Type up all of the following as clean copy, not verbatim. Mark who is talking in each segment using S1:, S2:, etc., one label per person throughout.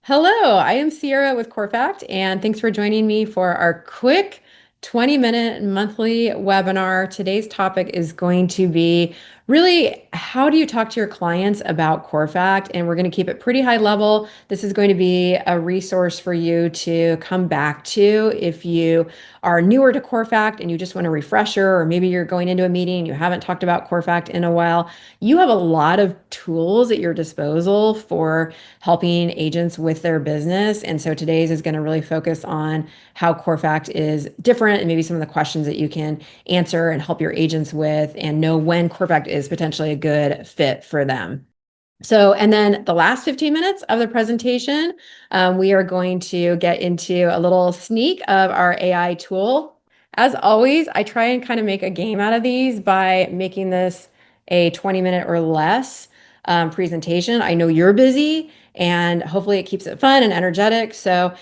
S1: Hello, I am Sierra with Corefact, and thanks for joining me for our quick 20-minute monthly webinar. Today's topic is going to be really how do you talk to your clients about Corefact? And we're going to keep it pretty high level. This is going to be a resource for you to come back to if you are newer to Corefact and you just want a refresher, or maybe you're going into a meeting and you haven't talked about Corefact in a while. You have a lot of tools at your disposal for helping agents with their business. And so today's is going to really focus on how Corefact is different and maybe some of the questions that you can answer and help your agents with and know when Corefact is potentially a good fit for them. So, and then the last 15 minutes of the presentation, we are going to get into a little sneak of our AI tool. As always, I try and kind of make a game out of these by making this a 20-minute or less presentation. I know you're busy and hopefully it keeps it fun and energetic. So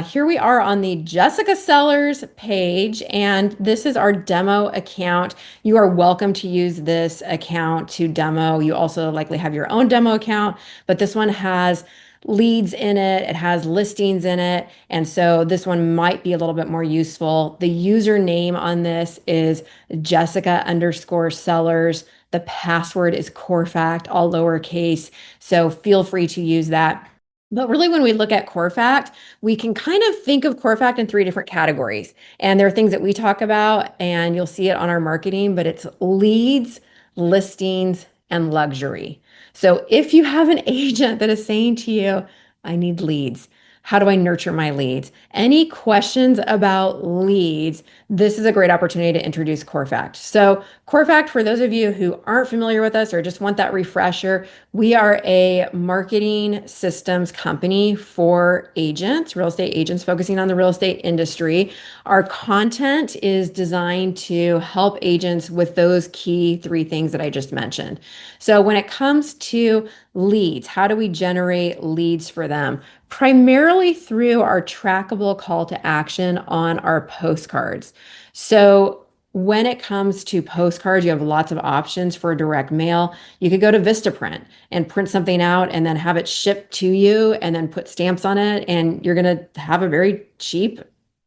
S1: here we are on the Jessica Sellers page, and this is our demo account. You are welcome to use this account to demo. You also likely have your own demo account, but this one has leads in it, it has listings in it, and so this one might be a little bit more useful. The username on this is Jessica_Sellers. The password is Corefact, all lowercase, so feel free to use that. But really, when we look at Corefact, we can kind of think of Corefact in three different categories. And there are things that we talk about, and you'll see it on our marketing, but it's leads, listings, and luxury. So if you have an agent that is saying to you, I need leads, how do I nurture my leads? Any questions about leads, this is a great opportunity to introduce Corefact. So Corefact, for those of you who aren't familiar with us or just want that refresher, we are a marketing systems company for agents, real estate agents focusing on the real estate industry. Our content is designed to help agents with those key three things that I just mentioned. So when it comes to leads, how do we generate leads for them? Primarily through our trackable call to action on our postcards. So when it comes to postcards, you have lots of options for direct mail. You could go to Vistaprint and print something out and then have it shipped to you and then put stamps on it. And you're going to have a very cheap,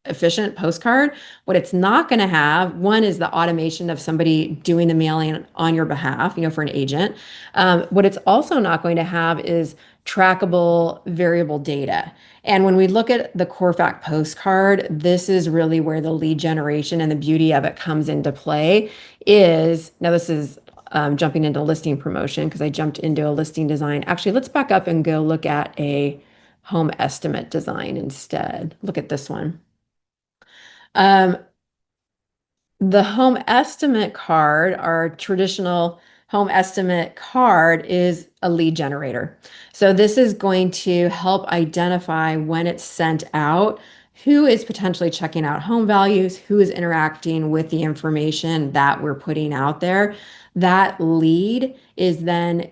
S1: efficient postcard. What it's not going to have, one is the automation of somebody doing the mailing on your behalf, for an agent. What it's also not going to have is trackable variable data. And when we look at the Corefact postcard, this is really where the lead generation and the beauty of it comes into play is, now this is jumping into listing promotion because I jumped into a listing design. Actually, let's back up and go look at a home estimate design instead. Look at this one. Um, the home estimate card, our traditional home estimate card, is a lead generator. So this is going to help identify when it's sent out, who is potentially checking out home values, who is interacting with the information that we're putting out there. That lead is then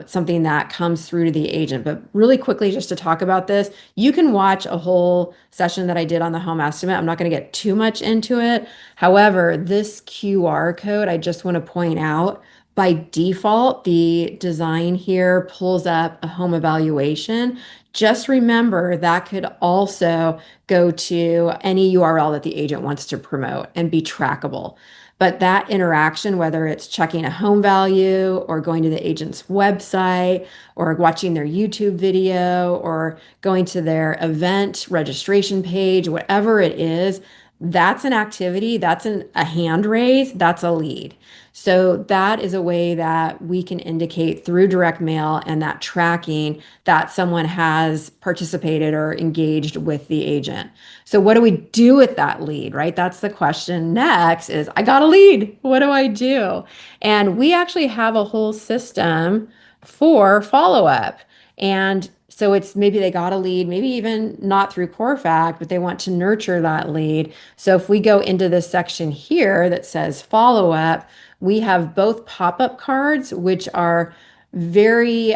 S1: something that comes through to the agent. But really quickly, just to talk about this, you can watch a whole session that I did on the home estimate. I'm not going to get too much into it. However, this QR code, I just want to point out, by default, the design here pulls up a home evaluation. Just remember that could also go to any URL that the agent wants to promote and be trackable. But that interaction, whether it's checking a home value or going to the agent's website or watching their YouTube video or going to their event registration page, whatever it is, that's an activity, that's a hand raise, that's a lead. So that is a way that we can indicate through direct mail and that tracking that someone has participated or engaged with the agent. So what do we do with that lead, right? That's the question next is, I got a lead. What do I do? And we actually have a whole system for follow-up. And so it's maybe they got a lead, maybe even not through Corefact, but they want to nurture that lead. So if we go into this section here that says follow up, we have both pop-up cards, which are very,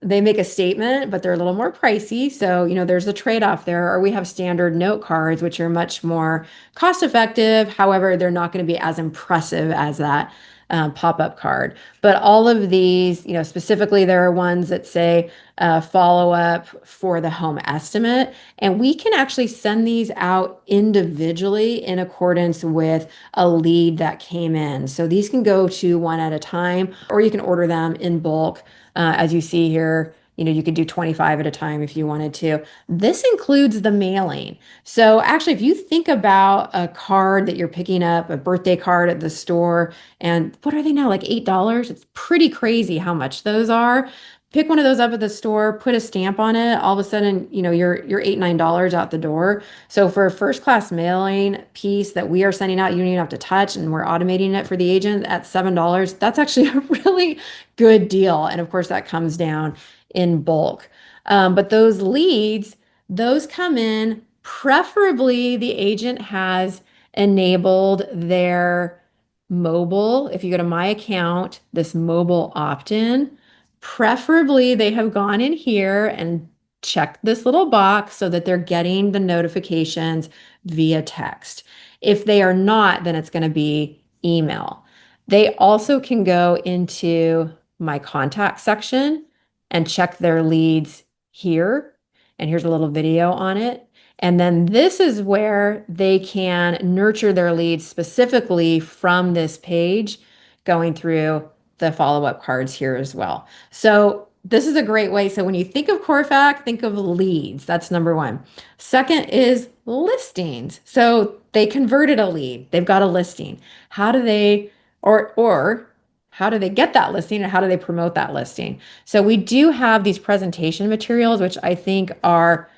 S1: they make a statement, but they're a little more pricey. So, there's a trade-off there. Or we have standard note cards, which are much more cost-effective. However, they're not going to be as impressive as that pop-up card. But all of these, specifically, there are ones that say follow up for the home estimate. And we can actually send these out individually in accordance with a lead that came in. So these can go to one at a time, or you can order them in bulk. As you see here, you could do 25 at a time if you wanted to. This includes the mailing. So actually, if you think about a card that you're picking up, a birthday card at the store, and what are they now, like $8? It's pretty crazy how much those are. Pick one of those up at the store, put a stamp on it. All of a sudden, you're $8, $9 out the door. So for a first class mailing piece that we are sending out, you don't even have to touch, and we're automating it for the agent at $7. That's actually a really good deal. And of course, that comes down in bulk. But those leads, those come in, preferably the agent has enabled their mobile. If you go to my account, this mobile opt-in, preferably they have gone in here and checked this little box so that they're getting the notifications via text. If they are not, then it's going to be email. They also can go into my contact section and check their leads here. And here's a little video on it. And then this is where they can nurture their leads specifically from this page, going through the follow-up cards here as well. So this is a great way. So when you think of Corefact, think of leads. That's number one. Second is listings. So they converted a lead. They've got a listing. How do they, or how do they get that listing, and how do they promote that listing? So we do have these presentation materials, which I think are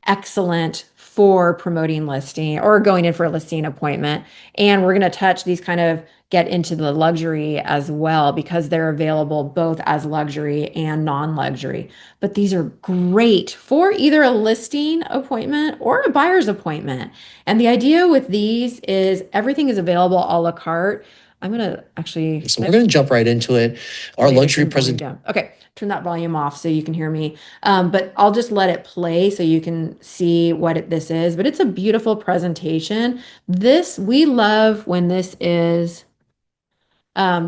S1: excellent for promoting listing or going in for a listing appointment. And we're going to touch these, kind of get into the luxury as well, because they're available both as luxury and non-luxury. But these are great for either a listing appointment or a buyer's appointment. And the idea with these is everything is available a la carte. I'm going to actually...
S2: So we're going to jump right into it. Our luxury presentation.
S1: Okay, turn that volume off so you can hear me. But I'll just let it play so you can see what this is. But it's a beautiful presentation. We love when this is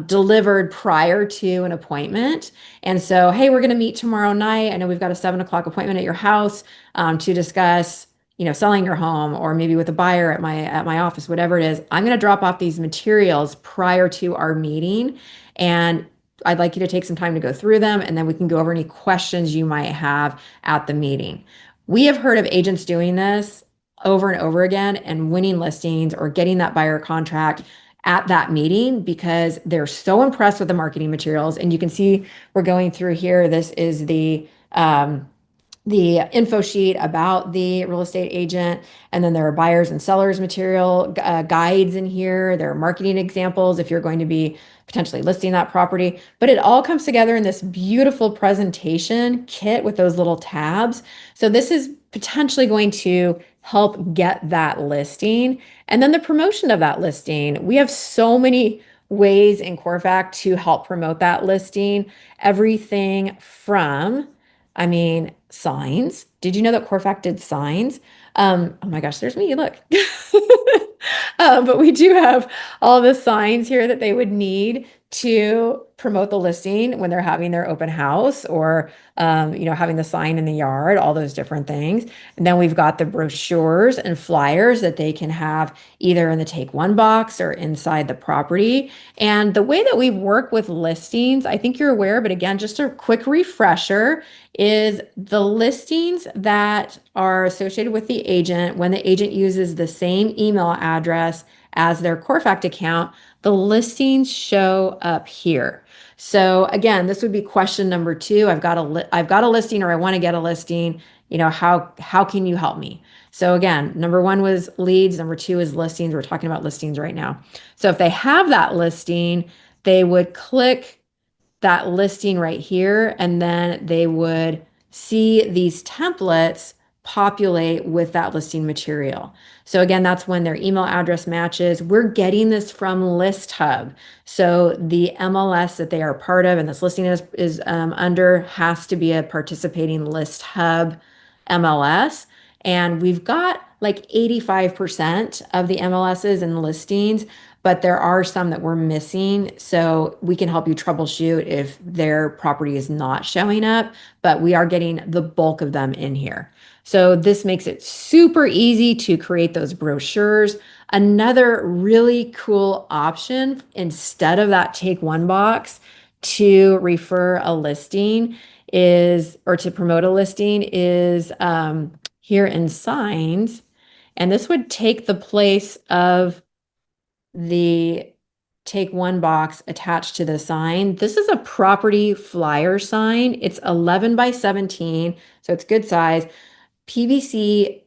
S1: delivered prior to an appointment. And so, hey, we're going to meet tomorrow night. I know we've got a 7 o'clock appointment at your house to discuss selling your home, or maybe with a buyer at my office, whatever it is. I'm going to drop off these materials prior to our meeting, and I'd like you to take some time to go through them, and then we can go over any questions you might have at the meeting. We have heard of agents doing this over and over again and winning listings or getting that buyer contract at that meeting because they're so impressed with the marketing materials. And you can see we're going through here. This is the info sheet about the real estate agent. And then there are buyers and sellers material guides in here. There are marketing examples if you're going to be potentially listing that property. But it all comes together in this beautiful presentation kit with those little tabs. So this is potentially going to help get that listing. And then the promotion of that listing. We have so many ways in Corefact to help promote that listing. Everything from, signs. Did you know that Corefact did signs? Oh my gosh, there's me, look. But we do have all the signs here that they would need to promote the listing when they're having their open house, or having the sign in the yard, all those different things. And then we've got the brochures and flyers that they can have either in the take one box or inside the property. And the way that we work with listings, I think you're aware, but again, just a quick refresher, is the listings that are associated with the agent, when the agent uses the same email address as their Corefact account, the listings show up here. So again, this would be question number 2. I've got a listing, or I want to get a listing. How can you help me? So again, number 1 was leads. Number 2 is listings. We're talking about listings right now. So if they have that listing, they would click that listing right here, and then they would see these templates populate with that listing material. So again, that's when their email address matches. We're getting this from List Hub. So the MLS that they are part of and this listing is under has to be a participating List Hub MLS. And we've got like 85% of the MLSs and listings but there are some that we're missing. So we can help you troubleshoot if their property is not showing up, but we are getting the bulk of them in here. So this makes it super easy to create those brochures. Another really cool option, instead of that take one box to refer a listing is, or to promote a listing is here in signs. And this would take the place of the take one box attached to the sign. This is a property flyer sign. It's 11 by 17, so it's good size. PVC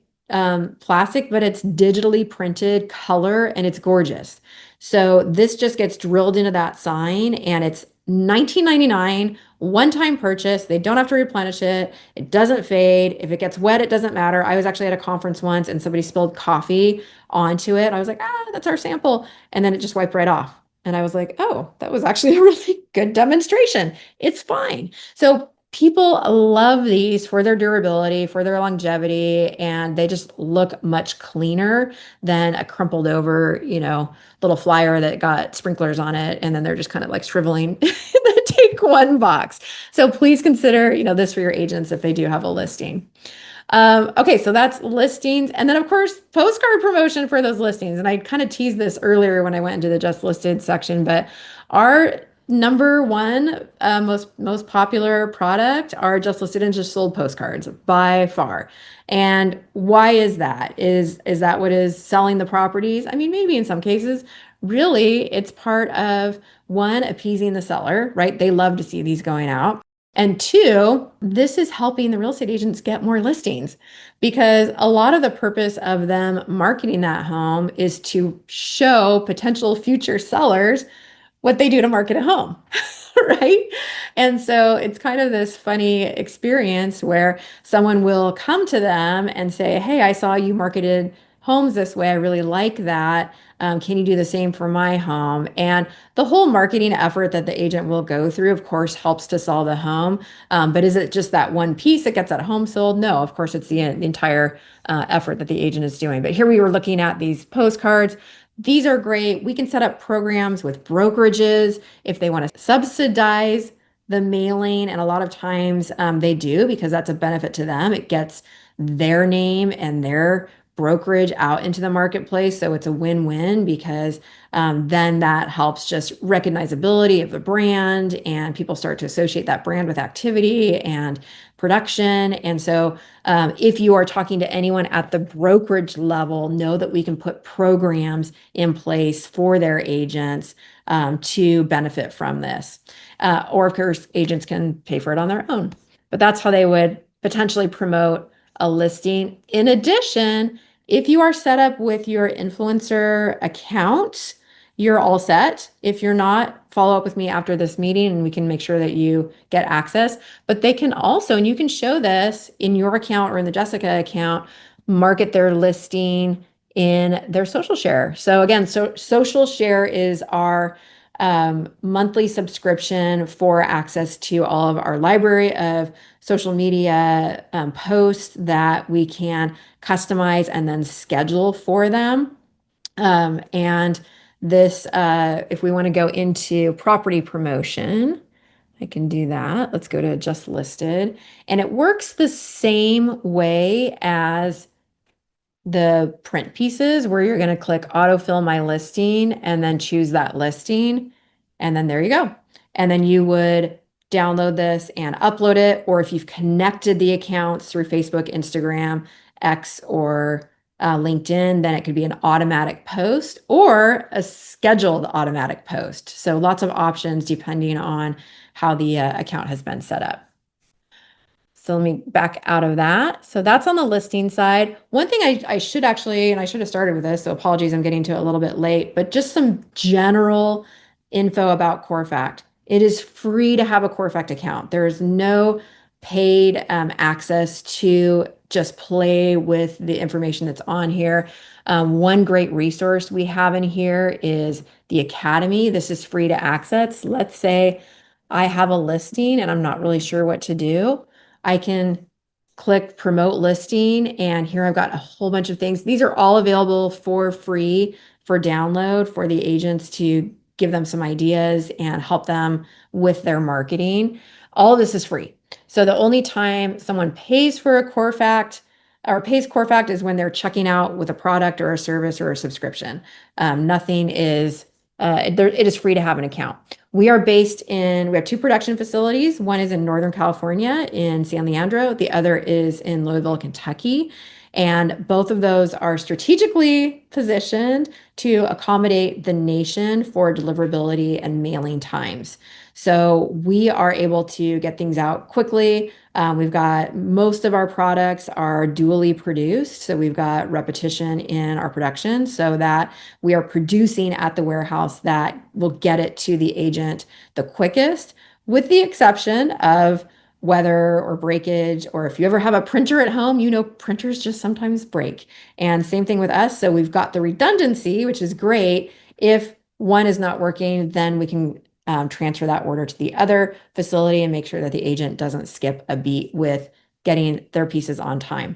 S1: plastic, but it's digitally printed color and it's gorgeous. So this just gets drilled into that sign and it's $19.99, one-time purchase. They don't have to replenish it. It doesn't fade. If it gets wet, it doesn't matter. I was actually at a conference once and somebody spilled coffee onto it. I was like, that's our sample. And then it just wiped right off. And I was like, oh, that was actually a really good demonstration. It's fine. So people love these for their durability, for their longevity, and they just look much cleaner than a crumpled over, little flyer that got sprinklers on it. And then they're just kind of like shriveling in the take one box. So please consider, this for your agents if they do have a listing. Okay, so that's listings. And then of course, postcard promotion for those listings. And I kind of teased this earlier when I went into the just listed section, but our number one most popular product are just listed and just sold postcards by far. And why is that? Is that what is selling the properties? I mean, maybe in some cases. Really, it's part of one, appeasing the seller, right? They love to see these going out. And two, this is helping the real estate agents get more listings because a lot of the purpose of them marketing that home is to show potential future sellers what they do to market a home, right? And so it's kind of this funny experience where someone will come to them and say, hey, I saw you marketed homes this way. I really like that. Can you do the same for my home? And the whole marketing effort that the agent will go through, of course, helps to sell the home. But is it just that one piece that gets that home sold? No, of course, it's the entire effort that the agent is doing. But here we were looking at these postcards. These are great. We can set up programs with brokerages if they want to subsidize the mailing. And a lot of times they do because that's a benefit to them. It gets their name and their brokerage out into the marketplace. So it's a win-win because then that helps just recognizability of the brand and people start to associate that brand with activity and production. And so if you are talking to anyone at the brokerage level, know that we can put programs in place for their agents to benefit from this. Or of course, agents can pay for it on their own. But that's how they would potentially promote a listing. In addition, if you are set up with your influencer account, you're all set. If you're not, follow up with me after this meeting and we can make sure that you get access. But they can also, and you can show this in your account or in the Jessica account, market their listing in their social share. So again, social share is our monthly subscription for access to all of our library of social media posts that we can customize and then schedule for them. And this, if we want to go into property promotion, I can do that. Let's go to just listed. And it works the same way as the print pieces where you're going to click autofill my listing and then choose that listing. And then there you go. And then you would download this and upload it. Or if you've connected the accounts through Facebook, Instagram, X, or LinkedIn, then it could be an automatic post or a scheduled automatic post. So lots of options depending on how the account has been set up. So let me back out of that. So that's on the listing side. One thing I should actually, and I should have started with this, so apologies, I'm getting to it a little bit late, but just some general info about Corefact. It is free to have a Corefact account. There is no paid access to just play with the information that's on here. One great resource we have in here is the Academy. This is free to access. Let's say I have a listing and I'm not really sure what to do. I can click promote listing and here I've got a whole bunch of things. These are all available for free for download for the agents to give them some ideas and help them with their marketing. All of this is free. So the only time someone pays for a Corefact or pays Corefact is when they're checking out with a product or a service or a subscription. Nothing is, it is free to have an account. We have two production facilities. One is in Northern California in San Leandro. The other is in Louisville, Kentucky. And both of those are strategically positioned to accommodate the nation for deliverability and mailing times. So we are able to get things out quickly. We've got most of our products are dually produced. So we've got repetition in our production so that we are producing at the warehouse that will get it to the agent the quickest, with the exception of weather or breakage, or if you ever have a printer at home, printers just sometimes break. And same thing with us. So we've got the redundancy, which is great. If one is not working, then we can transfer that order to the other facility and make sure that the agent doesn't skip a beat with getting their pieces on time.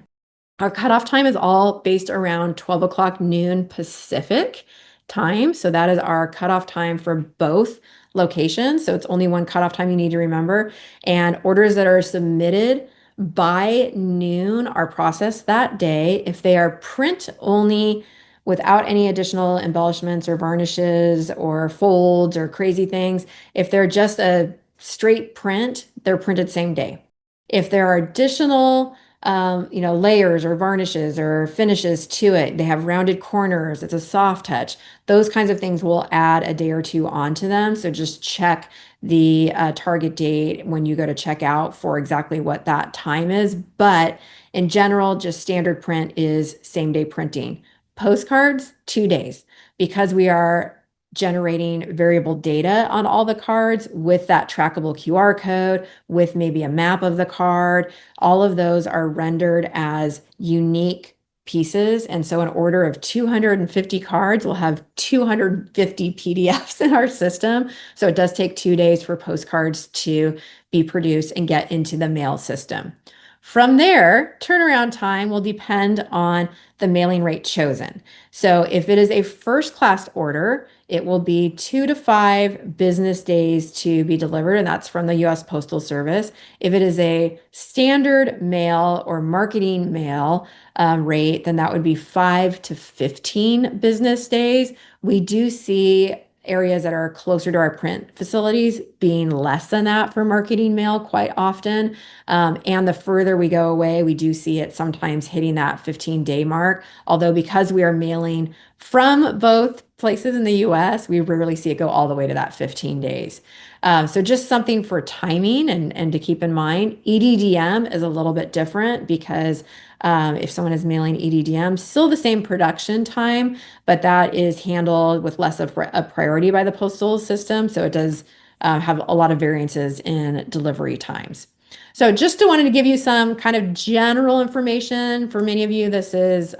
S1: Our cutoff time is all based around 12 o'clock noon Pacific time. So that is our cutoff time for both locations. So it's only one cutoff time you need to remember. And orders that are submitted by noon are processed that day. If they are print only without any additional embellishments or varnishes or folds or crazy things, if they're just a straight print, they're printed same day. If there are additional layers or varnishes or finishes to it, they have rounded corners, it's a soft touch, those kinds of things will add a day or two onto them. So just check the target date when you go to check out for exactly what that time is. But in general, just standard print is same day printing. Postcards, 2 days, because we are generating variable data on all the cards with that trackable QR code, with maybe a map of the card. All of those are rendered as unique pieces. And so an order of 250 cards will have 250 PDFs in our system. So it does take 2 days for postcards to be produced and get into the mail system. From there, turnaround time will depend on the mailing rate chosen. So if it is a first class order, it will be 2 to 5 business days to be delivered, and that's from the US Postal Service. If it is a standard mail or marketing mail rate, then that would be 5 to 15 business days. We do see areas that are closer to our print facilities being less than that for marketing mail quite often. And the further we go away, we do see it sometimes hitting that 15-day mark. Although because we are mailing from both places in the US, we rarely see it go all the way to that 15 days. So just something for timing and to keep in mind. EDDM is a little bit different because if someone is mailing EDDM, still the same production time, but that is handled with less of a priority by the postal system. So it does have a lot of variances in delivery times. So just wanted to give you some kind of general information. For many of you, this is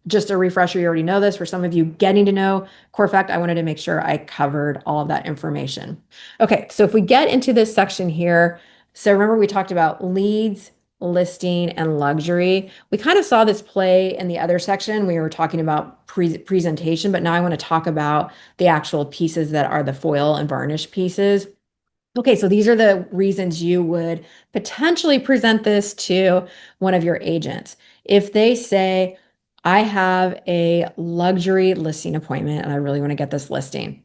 S1: just a refresher. You already know this. For some of you getting to know Corefact, I wanted to make sure I covered all of that information. Okay, so if we get into this section here, so remember we talked about leads, listing, and luxury. We kind of saw this play in the other section. We were talking about presentation, but now I want to talk about the actual pieces that are the foil and varnish pieces. Okay, so these are the reasons you would potentially present this to one of your agents. If they say, I have a luxury listing appointment and I really want to get this listing,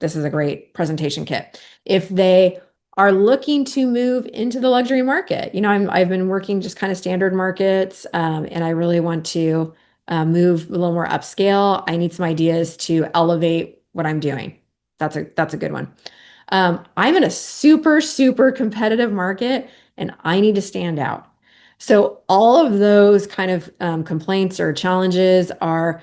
S1: this is a great presentation kit. If they are looking to move into the luxury market, I've been working just kind of standard markets, and I really want to move a little more upscale. I need some ideas to elevate what I'm doing. That's a good one. I'm in a super, super competitive market and I need to stand out. So all of those kind of complaints or challenges are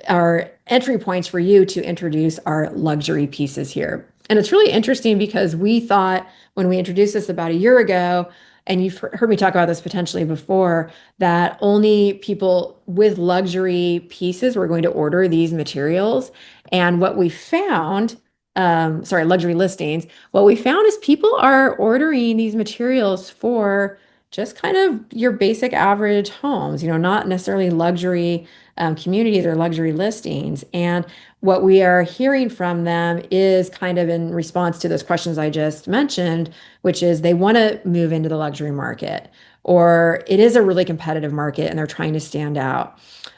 S1: entry points for you to introduce our luxury pieces here. And it's really interesting because we thought when we introduced this about a year ago, and you've heard me talk about this potentially before, that only people with luxury pieces were going to order these materials. And what we found, luxury listings, what we found is people are ordering these materials for just kind of your basic average homes, not necessarily luxury communities or luxury listings. And what we are hearing from them is kind of in response to those questions I just mentioned, which is they want to move into the luxury market, or it is a really competitive market and they're trying to stand out.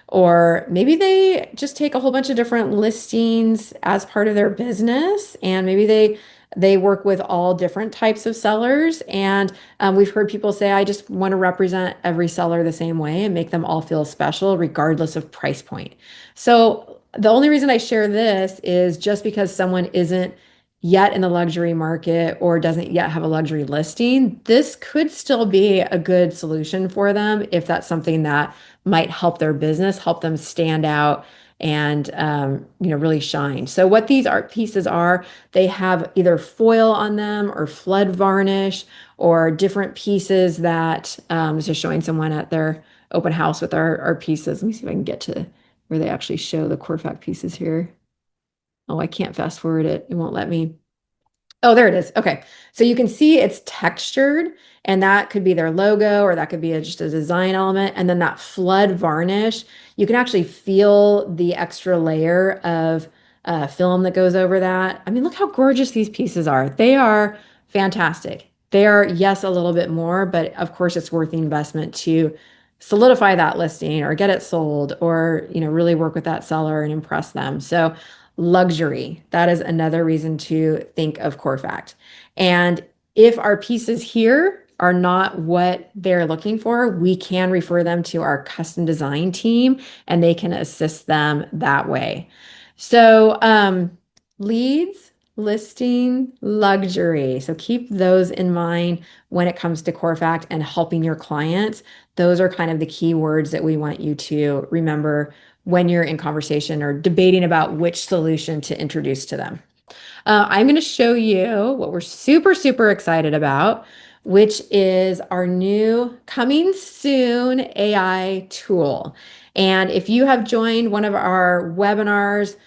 S1: Or maybe they just take a whole bunch of different listings as part of their business, and maybe they work with all different types of sellers. And we've heard people say, I just want to represent every seller the same way and make them all feel special, regardless of price point. So the only reason I share this is just because someone isn't yet in the luxury market or doesn't yet have a luxury listing, this could still be a good solution for them if that's something that might help their business, help them stand out and really shine. So what these art pieces are, they have either foil on them or flood varnish or different pieces that just showing someone at their open house with our pieces. Let me see if I can get to where they actually show the Corefact pieces here. Oh, I can't fast forward it. It won't let me. Oh, there it is. Okay. So you can see it's textured, and that could be their logo or that could be just a design element. And then that flood varnish, you can actually feel the extra layer of film that goes over that. I mean, look how gorgeous these pieces are. They are fantastic. They are, yes, a little bit more, but of course it's worth the investment to solidify that listing or get it sold or, really work with that seller and impress them. So luxury, that is another reason to think of Corefact. And if our pieces here are not what they're looking for, we can refer them to our custom design team and they can assist them that way. So leads, listing, luxury. So keep those in mind when it comes to Corefact and helping your clients. Those are kind of the key words that we want you to remember when you're in conversation or debating about which solution to introduce to them. I'm going to show you what we're super, super excited about, which is our new coming soon AI tool. And if you have joined one of our webinars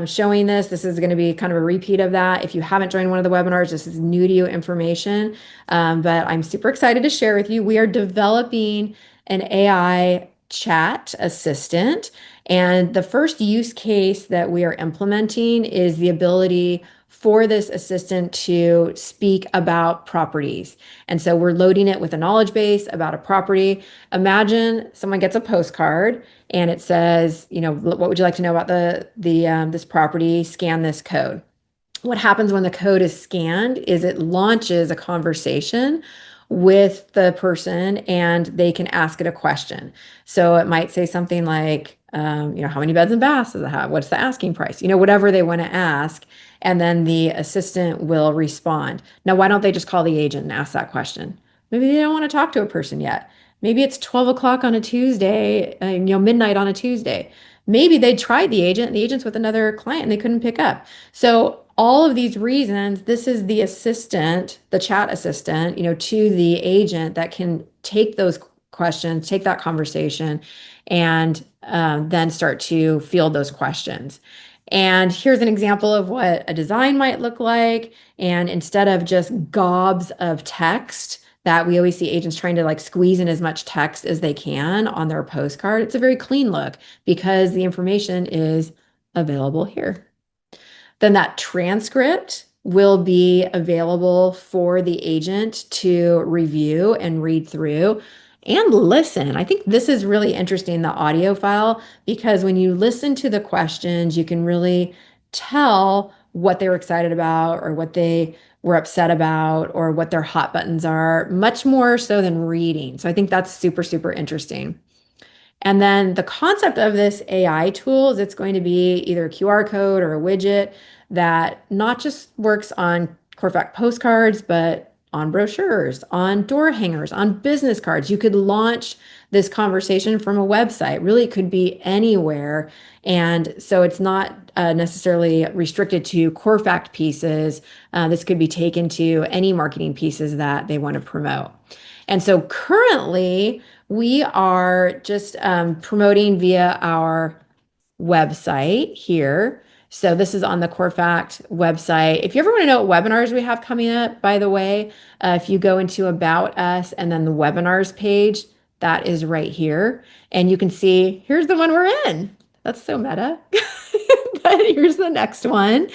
S1: showing this is going to be kind of a repeat of that. If you haven't joined one of the webinars, this is new to you information, but I'm super excited to share with you. We are developing an AI chat assistant. And the first use case that we are implementing is the ability for this assistant to speak about properties. And so we're loading it with a knowledge base about a property. Imagine someone gets a postcard and it says, what would you like to know about this property? Scan this code. What happens when the code is scanned is it launches a conversation with the person and they can ask it a question. So it might say something like, how many beds and baths does it have? What's the asking price? Whatever they want to ask. And then the assistant will respond. Now, why don't they just call the agent and ask that question? Maybe they don't want to talk to a person yet. Maybe it's 12 o'clock on a Tuesday, midnight on a Tuesday. Maybe they tried the agent and the agent's with another client and they couldn't pick up. So all of these reasons, this is the assistant, the chat assistant, to the agent that can take those questions, take that conversation, and then start to field those questions. And here's an example of what a design might look like. And instead of just gobs of text that we always see agents trying to squeeze in as much text as they can on their postcard, it's a very clean look because the information is available here. Then that transcript will be available for the agent to review and read through and listen. I think this is really interesting, the audio file, because when you listen to the questions, you can really tell what they were excited about or what they were upset about or what their hot buttons are, much more so than reading. So I think that's super, super interesting. And then the concept of this AI tool is it's going to be either a QR code or a widget that not just works on Corefact postcards, but on brochures, on door hangers, on business cards. You could launch this conversation from a website. Really, it could be anywhere. And so it's not necessarily restricted to Corefact pieces. This could be taken to any marketing pieces that they want to promote. And so currently, we are just promoting via our website here. So this is on the Corefact website. If you ever want to know what webinars we have coming up, by the way, if you go into About Us and then the webinars page, that is right here. And you can see, here's the one we're in. That's so meta. But here's the next one.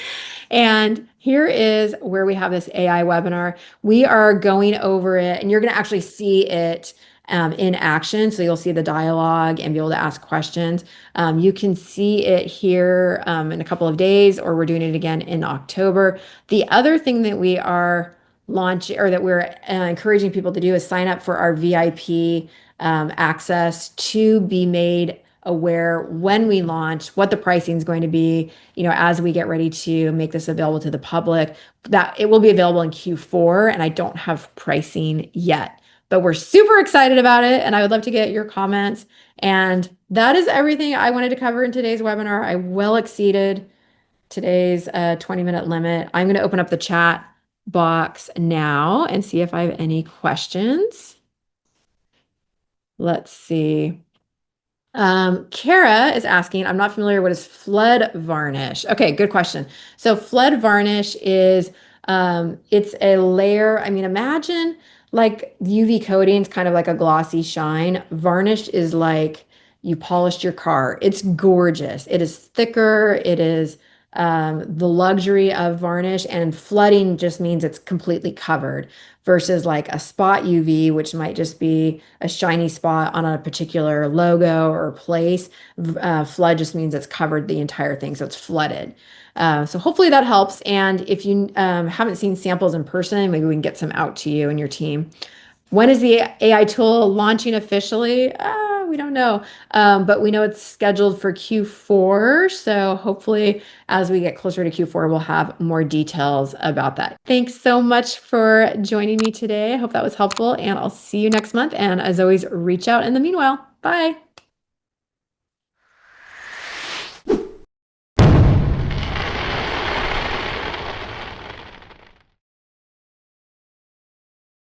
S1: And here is where we have this AI webinar. We are going over it, and you're going to actually see it in action. So you'll see the dialogue and be able to ask questions. You can see it here in a couple of days, or we're doing it again in October. The other thing that we are launching, or that we're encouraging people to do, is sign up for our VIP access to be made aware when we launch, what the pricing is going to be, as we get ready to make this available to the public. That it will be available in Q4, and I don't have pricing yet, but we're super excited about it, and I would love to get your comments. And that is everything I wanted to cover in today's webinar. I well exceeded today's 20-minute limit. I'm going to open up the chat box now and see if I have any questions. Let's see. Kara is asking, I'm not familiar, what is flood varnish? Okay, good question. So flood varnish is, it's a layer. I mean, imagine like UV coating is kind of like a glossy shine. Varnish is like you polished your car. It's gorgeous. It is thicker. It is the luxury of varnish, and flooding just means it's completely covered versus like a spot UV, which might just be a shiny spot on a particular logo or place. Flood just means it's covered the entire thing, so it's flooded. So hopefully that helps. And if you haven't seen samples in person, maybe we can get some out to you and your team. When is the AI tool launching officially? We don't know, but we know it's scheduled for Q4. So hopefully as we get closer to Q4, we'll have more details about that. Thanks so much for joining me today. I hope that was helpful, and I'll see you next month. And as always, reach out in the meanwhile. Bye.